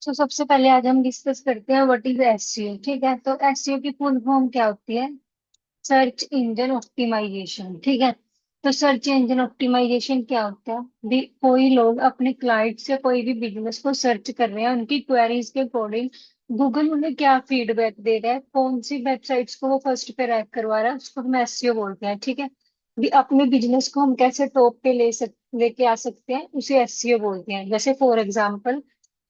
तो सबसे पहले आज हम डिस्कस करते हैं व्हाट इज एसईओ। ठीक है, तो एसईओ की फुल फॉर्म क्या होती है? Search engine optimisation. ठीक है, तो सर्च इंजन ऑप्टिमाइजेशन क्या होता है भी? कोई लोग अपने क्लाइंट से कोई भी बिजनेस को सर्च कर रहे हैं, उनकी क्वेरीज के अकॉर्डिंग गूगल उन्हें क्या फीडबैक दे रहा है, कौन सी वेबसाइट्स को वो फर्स्ट पे रैंक करवा रहा है, उसको हम एसईओ बोलते हैं। ठीक है, भी अपने बिजनेस को हम कैसे टॉप पे लेके आ सकते हैं, उसे एसईओ बोलते हैं। जैसे फॉर एग्जाम्पल,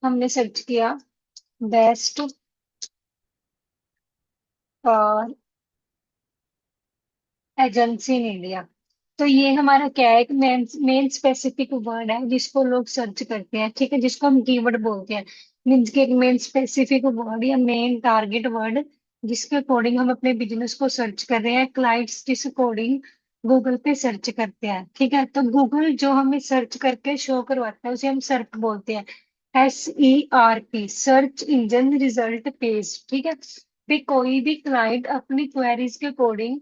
हमने सर्च किया बेस्ट और एजेंसी इन इंडिया। तो ये हमारा क्या है? एक मेन मेन स्पेसिफिक वर्ड है जिसको लोग सर्च करते हैं। ठीक है, जिसको हम कीवर्ड बोलते हैं। मीन्स के एक मेन स्पेसिफिक वर्ड या मेन टारगेट वर्ड जिसके अकॉर्डिंग हम अपने बिजनेस को सर्च कर रहे हैं, क्लाइंट्स जिस अकॉर्डिंग गूगल पे सर्च करते हैं। ठीक है, तो गूगल जो हमें सर्च करके शो करवाता है उसे हम सर्प बोलते हैं। SERP, search engine result page. ठीक है, भी कोई भी क्लाइंट अपनी क्वेरीज के अकॉर्डिंग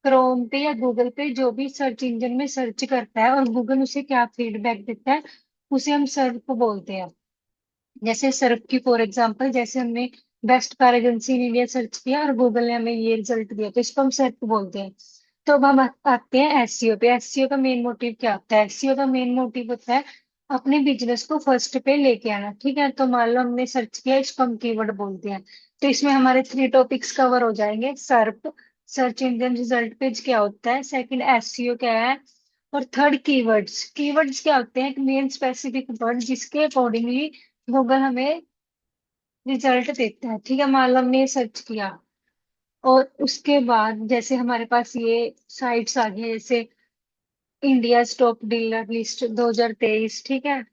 क्रोम पे या गूगल पे जो भी सर्च इंजन में सर्च करता है और गूगल उसे क्या फीडबैक देता है, उसे हम सर्प बोलते हैं। जैसे सर्प की फॉर एग्जांपल, जैसे हमने best car agency in India search किया और गूगल ने हमें ये रिजल्ट दिया, तो इसको हम सर्प बोलते हैं। तो अब हम आते हैं एसईओ पे। एसईओ का मेन मोटिव क्या होता है? एसईओ का मेन मोटिव होता है अपने बिजनेस को फर्स्ट पे लेके आना। ठीक है, तो मान लो हमने सर्च किया, इसको हम कीवर्ड बोलते हैं। तो इसमें हमारे 3 टॉपिक्स कवर हो जाएंगे। सर्प, सर्च इंजन रिजल्ट पेज क्या होता है, सेकंड एसईओ क्या है, और थर्ड कीवर्ड्स। कीवर्ड्स क्या होते हैं? एक मेन स्पेसिफिक वर्ड जिसके अकॉर्डिंगली गूगल हमें रिजल्ट देता है। ठीक है, मान लो हमने ये सर्च किया और उसके बाद जैसे हमारे पास ये साइट्स आ गई, जैसे इंडिया टॉप डीलर लिस्ट 2023। ठीक है,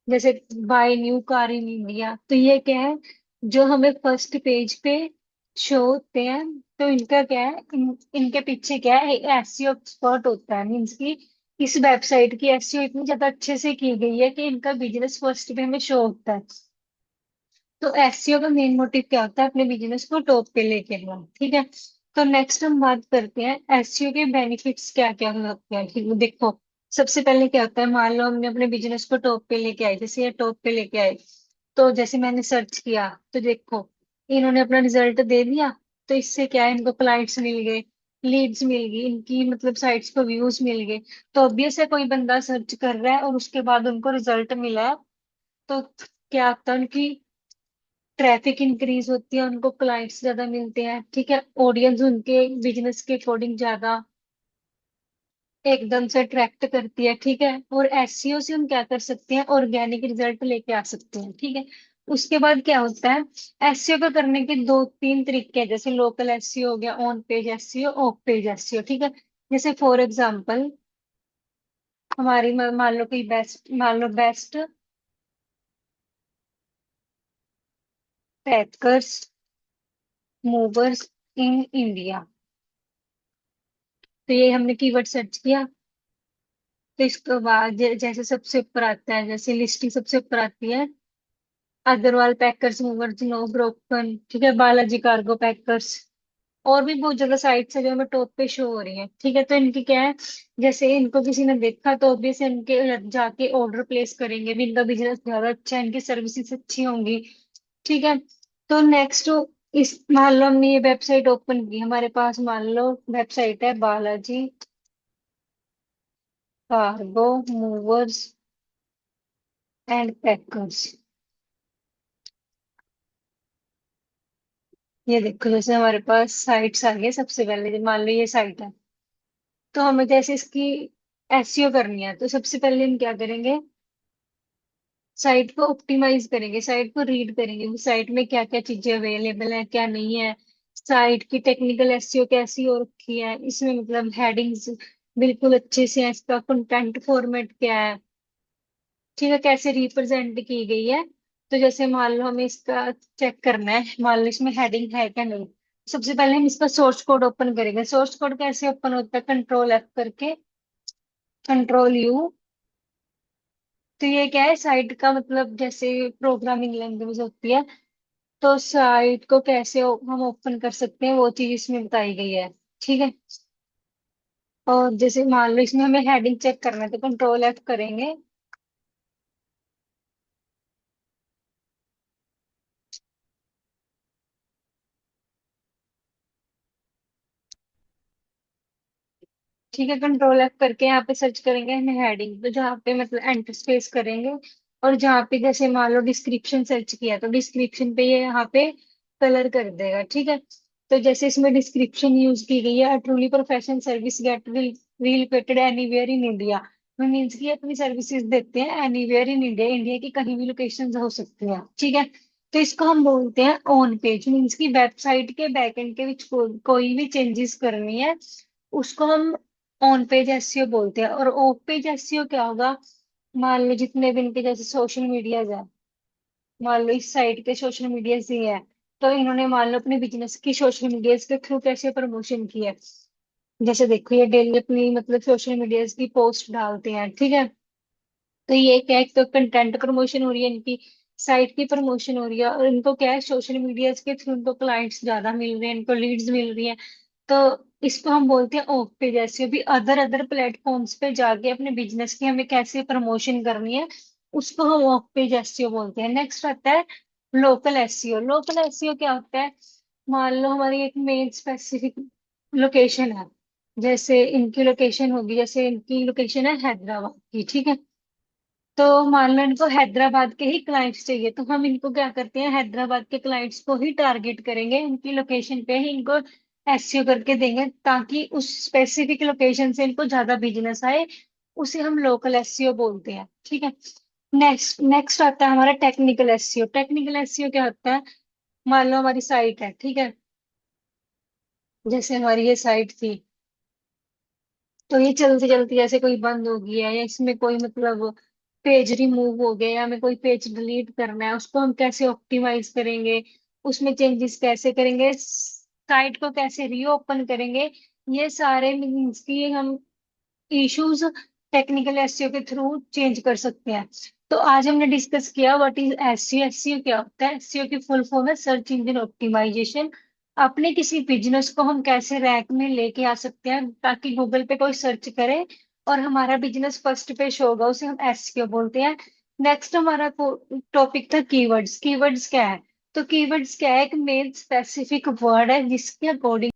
जैसे buy new car in India. तो ये क्या है? जो हमें फर्स्ट पेज पे शो होते हैं। तो इनका क्या है, इनके पीछे क्या है? एसईओ एक्सपर्ट होता है। मीन्स की इस वेबसाइट की एसईओ इतनी ज्यादा अच्छे से की गई है कि इनका बिजनेस फर्स्ट पे हमें शो होता है। तो एसईओ का मेन मोटिव क्या होता है? अपने बिजनेस को टॉप पे लेके आना। ठीक है, तो नेक्स्ट हम बात करते हैं एसईओ के बेनिफिट्स क्या क्या होते हैं। ठीक है, देखो, सबसे पहले क्या होता है, मान लो हमने अपने बिजनेस को टॉप पे लेके आए, जैसे ये टॉप पे लेके आए। तो जैसे मैंने सर्च किया, तो देखो इन्होंने अपना रिजल्ट दे दिया। तो इससे क्या है, इनको क्लाइंट्स मिल गए, लीड्स मिल गई, इनकी मतलब साइट्स को व्यूज मिल गए। तो ऑब्वियस है कोई बंदा सर्च कर रहा है और उसके बाद उनको रिजल्ट मिला है, तो क्या होता है, उनकी ट्रैफिक इंक्रीज होती है, उनको क्लाइंट्स ज्यादा मिलते हैं। ठीक है, ऑडियंस उनके बिजनेस के अकॉर्डिंग ज्यादा एकदम से अट्रैक्ट करती है। ठीक है, और एसईओ से हम क्या कर सकते हैं? ऑर्गेनिक रिजल्ट लेके आ सकते हैं। ठीक है, उसके बाद क्या होता है, एसईओ को करने के दो तीन तरीके हैं। जैसे लोकल एसईओ हो गया, on page SEO, of page SEO. ठीक है, जैसे फॉर एग्जांपल हमारी मान लो कोई बेस्ट, मान लो best packers movers in India. तो ये हमने कीवर्ड सर्च किया। तो इसके बाद जैसे सबसे ऊपर आता है, जैसे लिस्टिंग सबसे ऊपर आती है, Agarwal packers movers no broken. ठीक है, बालाजी कार्गो पैकर्स, और भी बहुत ज्यादा साइट्स है जो हमें टॉप पे शो हो रही है। ठीक है, तो इनकी क्या है, जैसे इनको किसी ने देखा तो ऑब्वियस इनके जाके ऑर्डर प्लेस करेंगे भी, इनका बिजनेस ज्यादा अच्छा है, इनकी सर्विसेज अच्छी होंगी। ठीक है, तो नेक्स्ट, इस मान लो हमने ये वेबसाइट ओपन की, हमारे पास मान लो वेबसाइट है Balaji cargo movers and packers. ये देखो, जैसे हमारे पास साइट्स आ गई। सबसे पहले मान लो ये साइट है, तो हमें जैसे इसकी एसईओ करनी है, तो सबसे पहले हम क्या करेंगे, साइट को ऑप्टिमाइज करेंगे, साइट को रीड करेंगे कि साइट में क्या क्या चीजें अवेलेबल है, क्या नहीं है। साइट की टेक्निकल एसईओ कैसी हो रखी है, इसमें मतलब हेडिंग्स बिल्कुल अच्छे से है, इसका कंटेंट फॉर्मेट क्या है। ठीक है, कैसे रिप्रेजेंट की गई है। तो जैसे मान लो हमें इसका चेक करना है, मान लो इसमें हेडिंग है क्या नहीं। सबसे पहले हम इसका सोर्स कोड ओपन करेंगे। सोर्स कोड कैसे ओपन होता है? कंट्रोल F करके, कंट्रोल U। तो ये क्या है, साइट का मतलब जैसे प्रोग्रामिंग लैंग्वेज होती है। तो साइट को कैसे हम ओपन कर सकते हैं, वो चीज इसमें बताई गई है। ठीक है, और जैसे मान लो इसमें हमें हेडिंग चेक करना है, तो कंट्रोल F करेंगे। ठीक है, कंट्रोल F करके यहाँ पे सर्च करेंगे हम हेडिंग, तो जहाँ पे मतलब एंटर स्पेस करेंगे, और जहाँ पे जैसे मान लो डिस्क्रिप्शन सर्च किया तो डिस्क्रिप्शन पे ये यहाँ पे कलर कर देगा। ठीक है, तो जैसे इसमें डिस्क्रिप्शन यूज की गई है, truly professional service get relocated anywhere in India. Means की अपनी सर्विसेज देते हैं एनीवेयर इन इंडिया, इंडिया की कहीं भी लोकेशन हो सकती है। ठीक है, तो इसको हम बोलते हैं ऑन पेज। मीन्स की वेबसाइट के बैकएंड के बीच कोई भी चेंजेस करनी है, उसको हम ऑन पेज एसईओ बोलते हैं। और ऑफ पेज एसईओ क्या होगा, मान लो जितने भी इनके जैसे सोशल मीडियाज है, मान लो इस साइट के सोशल मीडियाज ही है, तो इन्होंने मान लो अपने बिजनेस की सोशल मीडियाज के थ्रू कैसे प्रमोशन की है। जैसे देखो ये डेली अपनी मतलब सोशल मीडियाज की पोस्ट डालते हैं। ठीक है, तो ये क्या है, एक तो कंटेंट प्रमोशन हो रही है, इनकी साइट की प्रमोशन हो रही है, और इनको क्या है सोशल मीडिया के थ्रू इनको क्लाइंट्स ज्यादा मिल रहे हैं, इनको लीड्स मिल रही हैं। तो इसको हम बोलते हैं ऑफ पेज एसईओ। भी अदर अदर प्लेटफॉर्म्स पे जाके अपने बिजनेस की हमें कैसे प्रमोशन करनी है, उसको हम ऑफ पेज एसईओ बोलते हैं। नेक्स्ट आता है लोकल एसईओ। लोकल एसईओ क्या होता है, मान लो हमारी एक मेन स्पेसिफिक लोकेशन है, जैसे इनकी लोकेशन होगी, जैसे इनकी लोकेशन है हैदराबाद की। ठीक है, तो मान लो इनको हैदराबाद के ही क्लाइंट्स चाहिए, तो हम इनको क्या करते हैं, हैदराबाद के क्लाइंट्स को ही टारगेट करेंगे, उनकी लोकेशन पे ही इनको एसईओ करके देंगे, ताकि उस स्पेसिफिक लोकेशन से इनको ज्यादा बिजनेस आए। उसे हम लोकल एसईओ बोलते हैं। ठीक है, नेक्स्ट नेक्स्ट आता है हमारा टेक्निकल एसईओ। टेक्निकल एसईओ क्या होता है, मान लो हमारी साइट है। ठीक है, जैसे हमारी ये साइट थी, तो ये चलते चलते जैसे कोई बंद हो गया, या इसमें कोई मतलब पेज रिमूव हो गया, या हमें कोई पेज डिलीट करना है, उसको हम कैसे ऑप्टिमाइज करेंगे, उसमें चेंजेस कैसे करेंगे, साइट को कैसे रीओपन करेंगे, ये सारे मीन्स की हम इश्यूज टेक्निकल एसईओ के थ्रू चेंज कर सकते हैं। तो आज हमने डिस्कस किया व्हाट इज एसईओ। एसईओ क्या होता है, एसईओ की फुल फॉर्म है सर्च इंजन ऑप्टिमाइजेशन। अपने किसी बिजनेस को हम कैसे रैंक में लेके आ सकते हैं, ताकि गूगल पे कोई सर्च करे और हमारा बिजनेस फर्स्ट पे शो होगा, उसे हम एसईओ बोलते हैं। नेक्स्ट हमारा टॉपिक था कीवर्ड्स। कीवर्ड्स क्या है, तो कीवर्ड्स क्या है, एक मेन स्पेसिफिक वर्ड है जिसके अकॉर्डिंग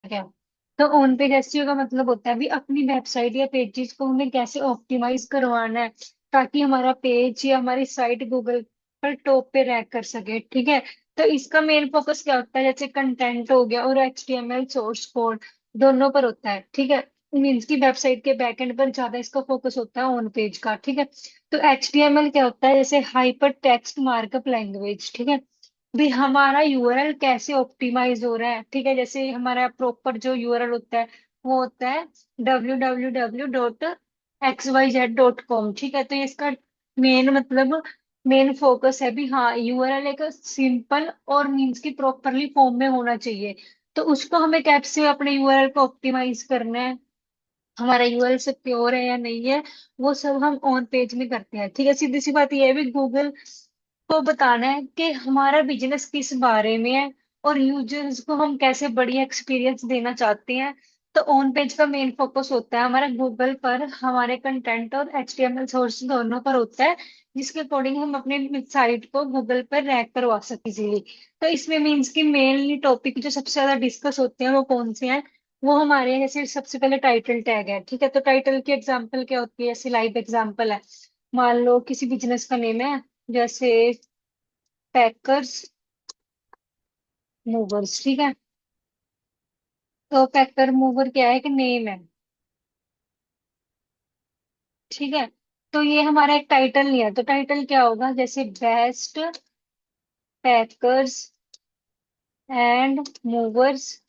है। तो ऑन पेज एसईओ का मतलब होता है भी अपनी वेबसाइट या पेजेस को हमें कैसे ऑप्टिमाइज करवाना है, ताकि हमारा पेज या हमारी साइट गूगल पर टॉप पे रैंक कर सके। ठीक है, तो इसका मेन फोकस क्या होता है, जैसे कंटेंट हो गया और एचटीएमएल सोर्स कोड दोनों पर होता है। ठीक है, मीन्स की वेबसाइट के बैकएंड पर ज्यादा इसका फोकस होता है ऑन पेज का। ठीक है, तो एचटीएमएल क्या होता है, जैसे हाइपर टेक्स्ट मार्कअप लैंग्वेज। ठीक है, भी हमारा यूआरएल कैसे ऑप्टिमाइज हो रहा है। ठीक है, जैसे हमारा प्रॉपर जो यूआरएल होता है वो होता है www.xyz.com। ठीक है, तो ये इसका मेन मतलब मेन फोकस है भी, हाँ यूआरएल एक सिंपल और मीन्स की प्रॉपरली फॉर्म में होना चाहिए। तो उसको हमें कैसे अपने यूआरएल को ऑप्टिमाइज करना है, हमारा यूआरएल सिक्योर है या नहीं है, वो सब हम ऑन पेज में करते हैं। ठीक है, सीधी सी बात यह है भी गूगल को बताना है कि हमारा बिजनेस किस बारे में है, और यूजर्स को हम कैसे बढ़िया एक्सपीरियंस देना चाहते हैं। तो ऑन पेज का मेन फोकस होता है हमारा गूगल पर हमारे कंटेंट और एचटीएमएल सोर्स दोनों पर होता है, जिसके अकॉर्डिंग हम अपने साइट को गूगल पर रैंक करवा सके इजीली। तो इसमें मीन्स की मेनली टॉपिक जो सबसे ज्यादा डिस्कस होते हैं वो कौन से हैं, वो हमारे यहाँ जैसे सबसे पहले टाइटल टैग है। ठीक है, तो टाइटल की एग्जांपल क्या होती है, जैसे लाइव एग्जांपल है, मान लो किसी बिजनेस का नेम है, जैसे पैकर्स मूवर्स। ठीक है, तो पैकर मूवर क्या है कि नेम है। ठीक है, तो ये हमारा एक टाइटल नहीं है, तो टाइटल क्या होगा, जैसे best packers and movers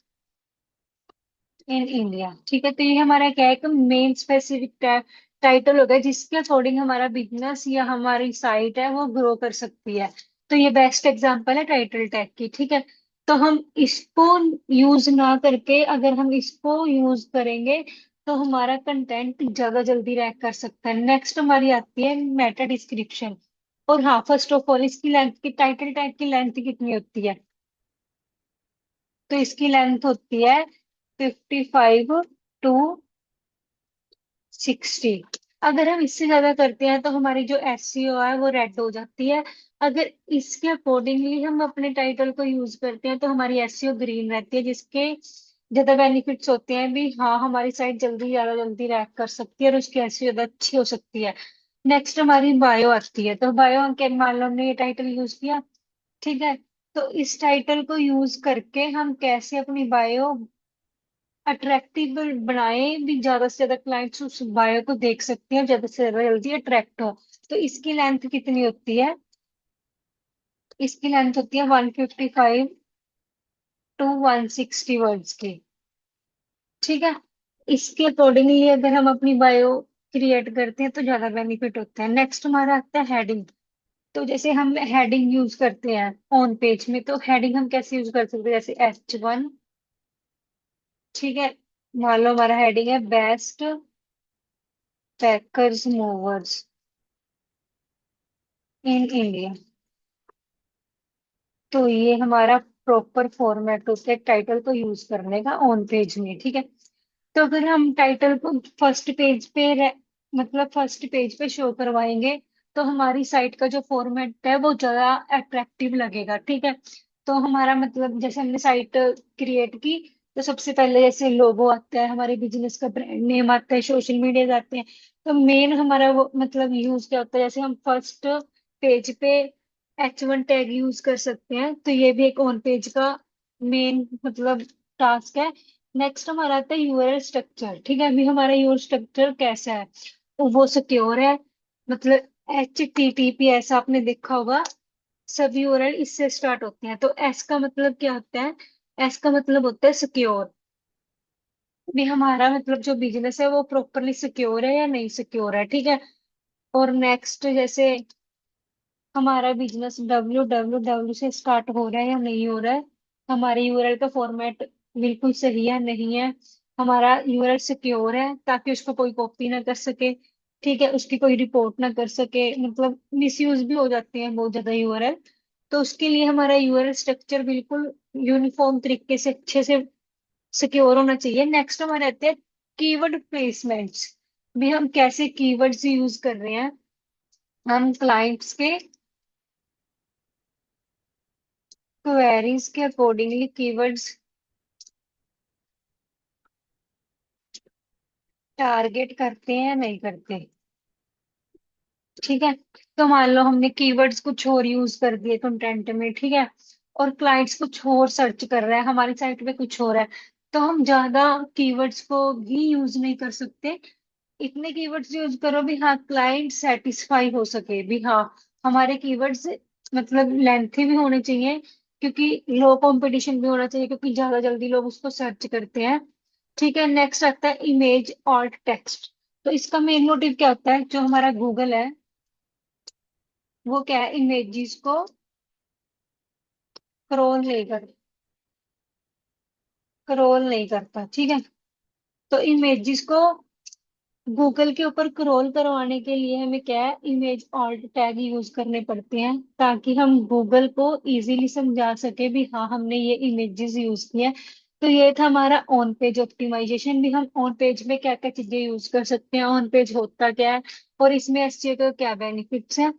in India. ठीक है, तो ये हमारा क्या है कि मेन स्पेसिफिक टाइटल होगा, जिसके अकॉर्डिंग हमारा बिजनेस या हमारी साइट है वो ग्रो कर सकती है। तो ये बेस्ट एग्जांपल है टाइटल टैग की। ठीक है, तो हम इसको यूज ना करके अगर हम इसको यूज करेंगे, तो हमारा कंटेंट ज्यादा जल्दी रैंक कर सकता है। नेक्स्ट हमारी आती है मेटा डिस्क्रिप्शन। और हाँ, फर्स्ट ऑफ ऑल इसकी लेंथ की, टाइटल टैग की लेंथ कितनी होती है, तो इसकी लेंथ होती है 55 to 60। अगर हम इससे ज्यादा करते हैं तो हमारी जो एसईओ है वो रेड हो जाती है। अगर इसके अकॉर्डिंगली हम अपने टाइटल को यूज करते हैं तो हमारी एसईओ ग्रीन रहती है, जिसके ज्यादा बेनिफिट्स होते हैं भी। हाँ, हमारी साइट ज्यादा जल्दी रैंक कर सकती है और उसकी एसईओ ज्यादा अच्छी हो सकती है। नेक्स्ट हमारी बायो आती है। तो बायो के मान लो हमने ये टाइटल यूज किया, ठीक है। तो इस टाइटल को यूज करके हम कैसे अपनी बायो अट्रैक्टिव बनाए भी, ज्यादा से ज्यादा क्लाइंट्स उस बायो को देख सकते हैं, ज्यादा से ज्यादा जल्दी अट्रैक्ट हो। तो इसकी लेंथ कितनी होती है? इसकी लेंथ होती है 155 to 160 वर्ड्स की, ठीक है। इसके अकॉर्डिंगली अगर हम अपनी बायो क्रिएट करते हैं तो ज्यादा बेनिफिट होता है। नेक्स्ट हमारा आता है हेडिंग। तो जैसे हम हेडिंग यूज करते हैं ऑन पेज में, तो हेडिंग हम कैसे यूज कर सकते हैं? जैसे H1, ठीक है। मान लो हमारा हेडिंग है best packers movers in India. तो ये हमारा प्रॉपर फॉर्मेट होता है टाइटल को यूज करने का ऑन पेज में, ठीक है। तो अगर हम टाइटल को फर्स्ट पेज पे मतलब फर्स्ट पेज पे शो करवाएंगे तो हमारी साइट का जो फॉर्मेट है वो ज्यादा अट्रैक्टिव लगेगा, ठीक है। तो हमारा मतलब जैसे हमने साइट क्रिएट की, तो सबसे पहले जैसे लोगो आता है, हमारे बिजनेस का ब्रांड नेम आता है, सोशल मीडिया आते हैं। तो मेन हमारा वो मतलब यूज क्या होता है? जैसे हम फर्स्ट पेज पे H1 टैग यूज कर सकते हैं, तो ये भी एक ऑन पेज का मेन मतलब टास्क है। नेक्स्ट हमारा आता है यूआरएल स्ट्रक्चर, ठीक है। अभी हमारा यूआरएल स्ट्रक्चर कैसा है? तो वो सिक्योर है, मतलब HTTPS आपने देखा होगा, सभी यूआरएल इससे स्टार्ट होते हैं। तो एस का मतलब क्या होता है? एस का मतलब होता है सिक्योर। भी हमारा मतलब जो बिजनेस है वो प्रॉपरली सिक्योर है या नहीं सिक्योर है, ठीक है। और नेक्स्ट जैसे हमारा बिजनेस www से स्टार्ट हो रहा है या नहीं हो रहा है, हमारे यूआरएल का फॉर्मेट बिल्कुल सही है नहीं है, हमारा यूआरएल सिक्योर है ताकि उसको कोई कॉपी ना कर सके, ठीक है, उसकी कोई रिपोर्ट ना कर सके, मतलब मिसयूज भी हो जाते हैं बहुत ज्यादा यूआरएल। तो उसके लिए हमारा यूआरएल स्ट्रक्चर बिल्कुल यूनिफॉर्म तरीके से अच्छे से सिक्योर होना चाहिए। नेक्स्ट हमारे आते हैं कीवर्ड प्लेसमेंट्स। भी हम कैसे कीवर्ड्स यूज कर रहे हैं? हम क्लाइंट्स के क्वेरीज के अकॉर्डिंगली कीवर्ड्स टारगेट करते हैं या नहीं करते, ठीक है। तो मान लो हमने कीवर्ड्स कुछ और यूज कर दिए कंटेंट में, ठीक है, और क्लाइंट्स कुछ और सर्च कर रहे हैं, हमारी साइट पे कुछ और है। तो हम ज्यादा कीवर्ड्स को भी यूज नहीं कर सकते। इतने कीवर्ड्स यूज करो भी हाँ क्लाइंट सेटिस्फाई हो सके भी, हाँ हमारे कीवर्ड्स मतलब लेंथी भी होने चाहिए, क्योंकि लो कंपटीशन भी होना चाहिए, क्योंकि ज्यादा जल्दी लोग उसको सर्च करते हैं, ठीक है। नेक्स्ट आता है इमेज ऑल्ट टेक्स्ट। तो इसका मेन मोटिव क्या होता है? जो हमारा गूगल है वो क्या है, इमेजेस को क्रॉल नहीं कर क्रॉल नहीं करता, ठीक है। तो इमेजेस को गूगल के ऊपर क्रॉल करवाने के लिए हमें क्या है, इमेज ऑल्ट टैग यूज करने पड़ते हैं, ताकि हम गूगल को इजीली समझा सके भी हाँ हमने ये इमेजेस यूज किया है। तो ये था हमारा ऑन पेज ऑप्टिमाइजेशन। भी हम ऑन पेज में क्या क्या चीजें यूज कर सकते हैं, ऑन पेज होता क्या है और इसमें एसईओ के क्या बेनिफिट्स हैं।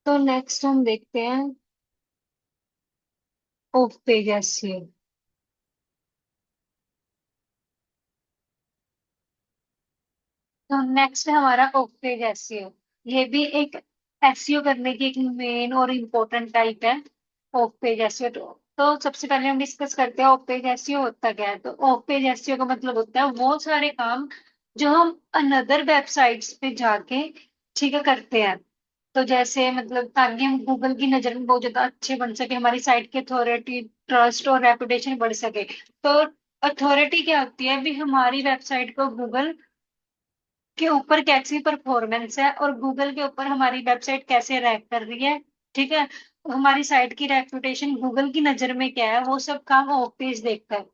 तो नेक्स्ट हम देखते हैं ऑफ पेज एसईओ। तो नेक्स्ट है हमारा ऑफ पेज एसईओ। ये भी एक एसईओ करने की एक मेन और इम्पोर्टेंट टाइप है, ऑफ पेज एसईओ। तो सबसे पहले हम डिस्कस करते हैं ऑफ पेज एसईओ होता क्या है। तो ऑफ पेज एसईओ का मतलब होता है वो सारे काम जो हम अनदर वेबसाइट्स पे जाके ठीक है करते हैं। तो जैसे मतलब ताकि हम गूगल की नजर में बहुत ज्यादा अच्छे बन सके, हमारी साइट की अथॉरिटी ट्रस्ट और रेपुटेशन बढ़ सके। तो अथॉरिटी क्या होती है? भी हमारी वेबसाइट को गूगल के ऊपर कैसी परफॉर्मेंस है और गूगल के ऊपर हमारी वेबसाइट कैसे रैंक कर रही है, ठीक है। हमारी साइट की रेपुटेशन गूगल की नजर में क्या है, वो सब काम ऑफ पेज देखता है।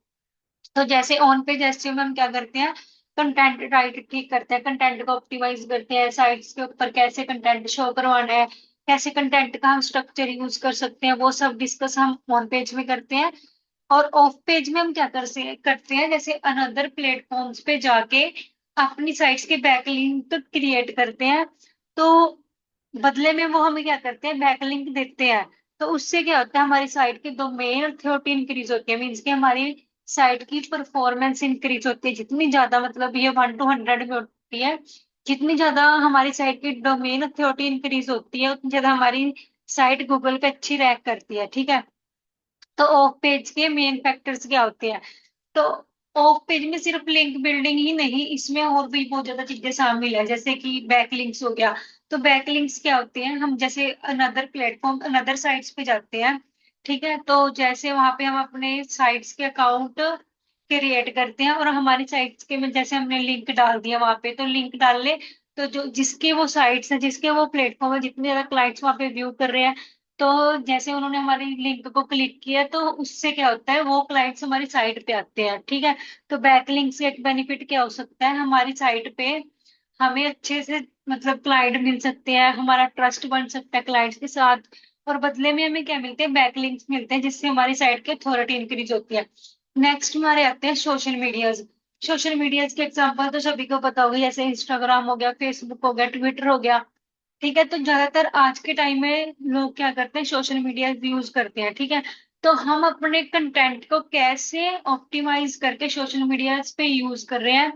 तो जैसे ऑन पेज एसईओ में हम क्या करते हैं, कंटेंट राइट ठीक करते हैं, कंटेंट को ऑप्टिमाइज करते हैं, साइट्स के ऊपर कैसे कंटेंट शो करवाना है, कैसे कंटेंट का हम स्ट्रक्चर यूज कर सकते हैं, वो सब डिस्कस हम ऑन पेज में करते हैं। और ऑफ पेज में हम क्या करते हैं, जैसे अनदर प्लेटफॉर्म्स पे जाके अपनी साइट्स के बैकलिंक तो क्रिएट करते हैं, तो बदले में वो हमें क्या करते हैं, बैकलिंक देते हैं। तो उससे क्या होता है, हमारी साइट की डोमेन अथॉरिटी इंक्रीज होती है, मीन्स कि हमारी साइट की परफॉर्मेंस इंक्रीज होती है। जितनी ज्यादा, मतलब ये 1 to 100 में होती है, जितनी ज्यादा हमारी साइट की डोमेन अथॉरिटी इंक्रीज होती है, उतनी ज्यादा हमारी साइट गूगल पे अच्छी रैंक करती है, ठीक है। तो ऑफ पेज के मेन फैक्टर्स क्या होते हैं? तो ऑफ पेज में सिर्फ लिंक बिल्डिंग ही नहीं, इसमें और भी बहुत ज्यादा चीजें शामिल है, जैसे कि बैकलिंक्स हो गया। तो बैकलिंक्स क्या होते हैं, हम जैसे अनदर प्लेटफॉर्म, अनदर साइट्स पे जाते हैं, ठीक है। तो जैसे वहां पे हम अपने साइट्स के अकाउंट क्रिएट करते हैं, और हमारी साइट्स के में जैसे हमने लिंक डाल दिया वहां पे, तो लिंक डाल ले, तो जो जिसके वो साइट्स है, जिसके वो प्लेटफॉर्म है, जितने ज्यादा क्लाइंट्स वहां पे व्यू कर रहे हैं, तो जैसे उन्होंने हमारी लिंक को क्लिक किया, तो उससे क्या होता है, वो क्लाइंट्स हमारी साइट पे आते हैं, ठीक है। तो बैकलिंक से एक बेनिफिट क्या हो सकता है, हमारी साइट पे हमें अच्छे से मतलब क्लाइंट मिल सकते हैं, हमारा ट्रस्ट बन सकता है क्लाइंट्स के साथ, और बदले में हमें क्या मिलते हैं, बैकलिंक्स मिलते हैं, जिससे हमारी साइट की अथॉरिटी इंक्रीज होती है। नेक्स्ट हमारे आते हैं सोशल मीडियाज। सोशल मीडियाज के एग्जांपल तो सभी को पता होगा, जैसे इंस्टाग्राम हो गया, फेसबुक हो गया, ट्विटर हो गया, ठीक है। तो ज्यादातर आज के टाइम में लोग क्या करते हैं, सोशल मीडिया यूज करते हैं, ठीक है। तो हम अपने कंटेंट को कैसे ऑप्टिमाइज करके सोशल मीडिया पे यूज कर रहे हैं,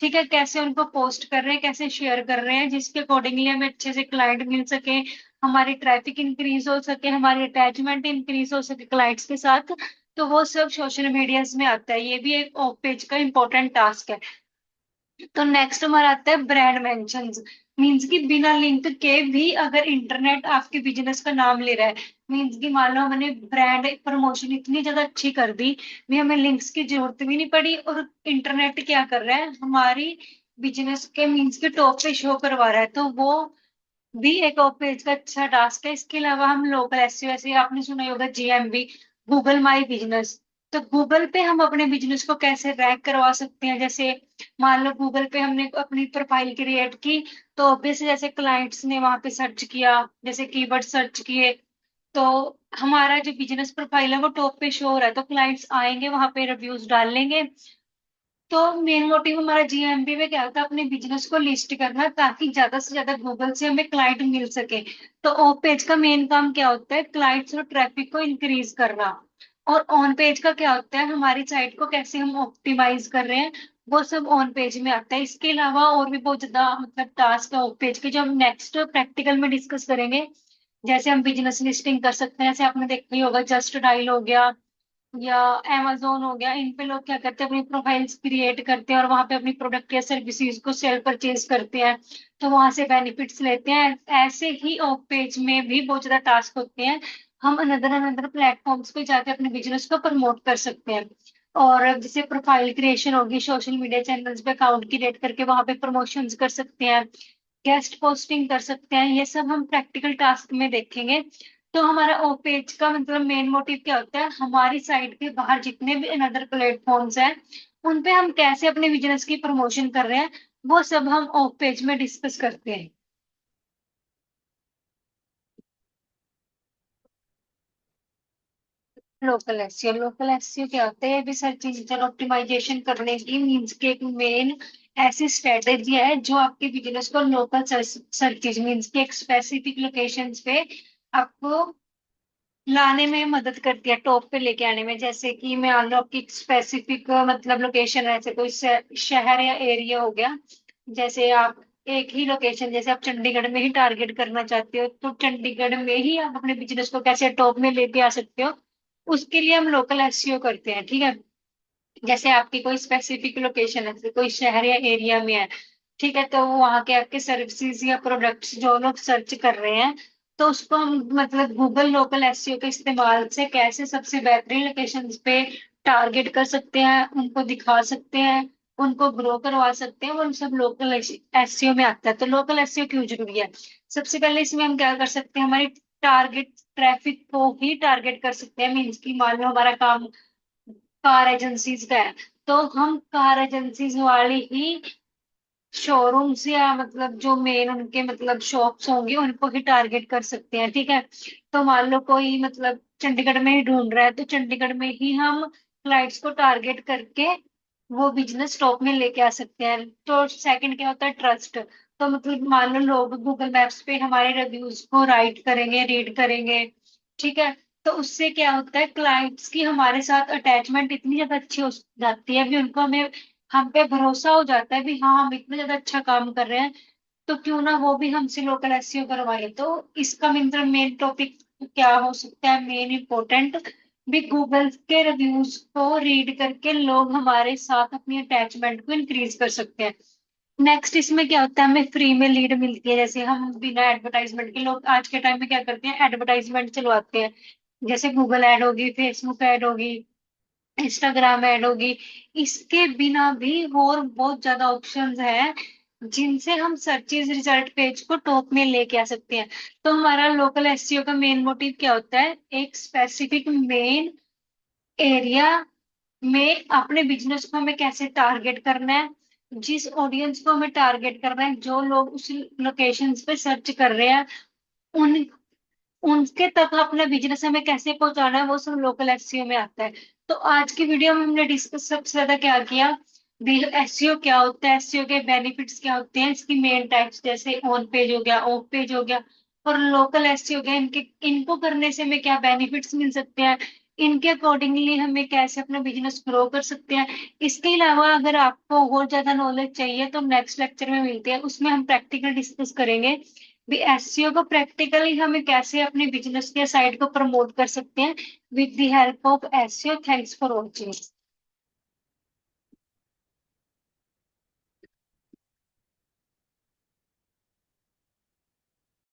ठीक है, कैसे उनको पोस्ट कर रहे हैं, कैसे शेयर कर रहे हैं, जिसके अकॉर्डिंगली हमें अच्छे से क्लाइंट मिल सके, हमारी ट्रैफिक इंक्रीज हो सके, हमारी अटैचमेंट इंक्रीज हो सके क्लाइंट्स के साथ। तो वो सब सोशल मीडियाज में आता है, ये भी एक ऑफ पेज का इंपॉर्टेंट टास्क है। तो नेक्स्ट हमारा आता है ब्रांड मेंशंस। मींस कि बिना लिंक के भी अगर इंटरनेट आपके बिजनेस का नाम ले रहा है, मींस कि मान लो हमने ब्रांड प्रमोशन इतनी ज्यादा अच्छी कर दी, भी हमें लिंक्स की जरूरत भी नहीं पड़ी, और इंटरनेट क्या कर रहा है, हमारी बिजनेस के मींस के टॉप पे शो करवा रहा है, तो वो भी एक ऑफ पेज का अच्छा टास्क है। इसके अलावा हम लोकल एसईओ, ऐसे आपने सुना ही होगा जीएमबी, गूगल माई बिजनेस। तो गूगल पे हम अपने बिजनेस को कैसे रैंक करवा सकते हैं, जैसे मान लो गूगल पे हमने अपनी प्रोफाइल क्रिएट की, तो ऑब्वियसली जैसे क्लाइंट्स ने वहां पे सर्च किया, जैसे कीवर्ड सर्च किए, तो हमारा जो बिजनेस प्रोफाइल है वो टॉप पे शो हो रहा है, तो क्लाइंट्स आएंगे वहां पे, रिव्यूज डाल लेंगे। तो मेन मोटिव हमारा जीएमपी में क्या होता है, अपने बिजनेस को लिस्ट करना, ताकि ज्यादा से ज्यादा गूगल से हमें क्लाइंट मिल सके। तो ऑफ पेज का मेन काम क्या होता है, क्लाइंट्स और ट्रैफिक को इंक्रीज करना। और ऑन पेज का क्या होता है, हमारी साइट को कैसे हम ऑप्टिमाइज कर रहे हैं, वो सब ऑन पेज में आता है। इसके अलावा और भी बहुत ज्यादा मतलब टास्क है ऑफ पेज के, जो हम नेक्स्ट प्रैक्टिकल में डिस्कस करेंगे। जैसे हम बिजनेस लिस्टिंग कर सकते हैं, जैसे आपने देखा ही होगा, जस्ट डायल हो गया या amazon हो गया, इन पे लोग क्या करते हैं, अपनी प्रोफाइल्स क्रिएट करते हैं, और वहां पे अपनी प्रोडक्ट या सर्विसेज को सेल परचेज करते हैं, तो वहां से बेनिफिट्स लेते हैं। ऐसे ही ऑफ पेज में भी बहुत ज्यादा टास्क होते हैं, हम अनदर अनदर प्लेटफॉर्म्स पे जाके अपने बिजनेस को प्रमोट कर सकते हैं। और जैसे प्रोफाइल क्रिएशन होगी, सोशल मीडिया चैनल्स पे अकाउंट क्रिएट करके वहां पे प्रमोशंस कर सकते हैं, गेस्ट पोस्टिंग कर सकते हैं, ये सब हम प्रैक्टिकल टास्क में देखेंगे। तो हमारा ओ पेज का मतलब मेन मोटिव क्या होता है, हमारी साइट के बाहर जितने भी अनदर प्लेटफॉर्म्स हैं, उन पे हम कैसे अपने बिजनेस की प्रमोशन कर रहे हैं, वो सब हम ऑफ पेज में डिस्कस करते हैं। लोकल एसईओ क्या होता है, ये भी सर्च इंजन ऑप्टिमाइजेशन करने की मीन्स के एक मेन ऐसी स्ट्रेटेजी है, जो आपके बिजनेस को लोकल सर्च मीन्स के एक स्पेसिफिक लोकेशंस पे आपको लाने में मदद करती है, टॉप पे लेके आने में। जैसे कि मैं मान लो आपकी स्पेसिफिक मतलब लोकेशन है, जैसे कोई शहर या एरिया हो गया, जैसे आप एक ही लोकेशन, जैसे आप चंडीगढ़ में ही टारगेट करना चाहते हो, तो चंडीगढ़ में ही आप अपने बिजनेस को कैसे टॉप में लेके आ सकते हो, उसके लिए हम लोकल एसईओ करते हैं, ठीक है। जैसे आपकी कोई स्पेसिफिक लोकेशन है, जैसे कोई शहर या एरिया में है, ठीक है, तो वहाँ के आपके सर्विसेज या प्रोडक्ट्स जो लोग सर्च कर रहे हैं, तो उसको हम मतलब गूगल लोकल एसईओ के इस्तेमाल से कैसे सबसे बेहतरीन लोकेशंस पे टारगेट कर सकते हैं, उनको दिखा सकते हैं, उनको ग्रो करवा सकते हैं, वो सब लोकल एसईओ में आता है। तो लोकल एसईओ क्यों जरूरी है, सबसे पहले इसमें हम क्या कर सकते हैं, हमारी टारगेट ट्रैफिक को ही टारगेट कर सकते हैं। मीन्स की मान लो हमारा काम कार एजेंसीज का है, तो हम कार एजेंसीज वाली ही शोरूम्स या मतलब जो मेन उनके मतलब शॉप्स होंगे, उनको ही टारगेट कर सकते हैं, ठीक है। तो मान लो कोई मतलब चंडीगढ़ में ही ढूंढ रहा है, तो चंडीगढ़ में ही हम क्लाइंट्स को टारगेट करके वो बिजनेस टॉप में लेके आ सकते हैं। तो सेकंड क्या होता है, ट्रस्ट। तो मतलब मान लो लोग गूगल मैप्स पे हमारे रिव्यूज को राइट करेंगे, रीड करेंगे, ठीक है। तो उससे क्या होता है, क्लाइंट्स की हमारे साथ अटैचमेंट इतनी ज्यादा अच्छी हो जाती है भी, उनको हमें हम पे भरोसा हो जाता है भी हाँ हम इतना ज्यादा अच्छा काम कर रहे हैं, तो क्यों ना वो भी हमसे लोकल एसईओ करवाए। तो इसका मतलब मेन टॉपिक क्या हो सकता है, मेन इंपॉर्टेंट भी गूगल के रिव्यूज को रीड करके लोग हमारे साथ अपनी अटैचमेंट को इंक्रीज कर सकते हैं। नेक्स्ट इसमें क्या होता है, हमें फ्री में लीड मिलती है। जैसे हम बिना एडवर्टाइजमेंट के, लोग आज के टाइम में क्या करते हैं, एडवर्टाइजमेंट चलवाते हैं। जैसे गूगल ऐड होगी, फेसबुक ऐड होगी, इंस्टाग्राम ऐड होगी। इसके बिना भी और बहुत ज्यादा ऑप्शंस हैं जिनसे हम सर्चेज रिजल्ट पेज को टॉप में लेके आ सकते हैं। तो हमारा लोकल एसईओ का मेन मोटिव क्या होता है, एक स्पेसिफिक मेन एरिया में अपने बिजनेस को हमें कैसे टारगेट करना है, जिस ऑडियंस को हमें टारगेट करना है, जो लोग उस लोकेशन पे सर्च कर रहे हैं, उन उनके तक अपना बिजनेस हमें कैसे पहुंचाना है, वो सब लोकल एसईओ में आता है। तो आज की वीडियो में हमने डिस्कस सबसे ज्यादा क्या किया, एसईओ क्या होता है, एसईओ के बेनिफिट्स क्या होते हैं, इसकी मेन टाइप्स जैसे ऑन पेज हो गया, ऑफ पेज हो गया, और लोकल एसईओ हो गया, इनके इनको करने से हमें क्या बेनिफिट्स मिल सकते हैं, इनके अकॉर्डिंगली हमें कैसे अपना बिजनेस ग्रो कर सकते हैं। इसके अलावा अगर आपको और ज्यादा नॉलेज चाहिए तो नेक्स्ट लेक्चर में मिलते हैं, उसमें हम प्रैक्टिकल डिस्कस करेंगे भी एसईओ को प्रैक्टिकली हमें कैसे अपने बिजनेस के साइट को प्रमोट कर सकते हैं with the help of SEO. Thanks for watching.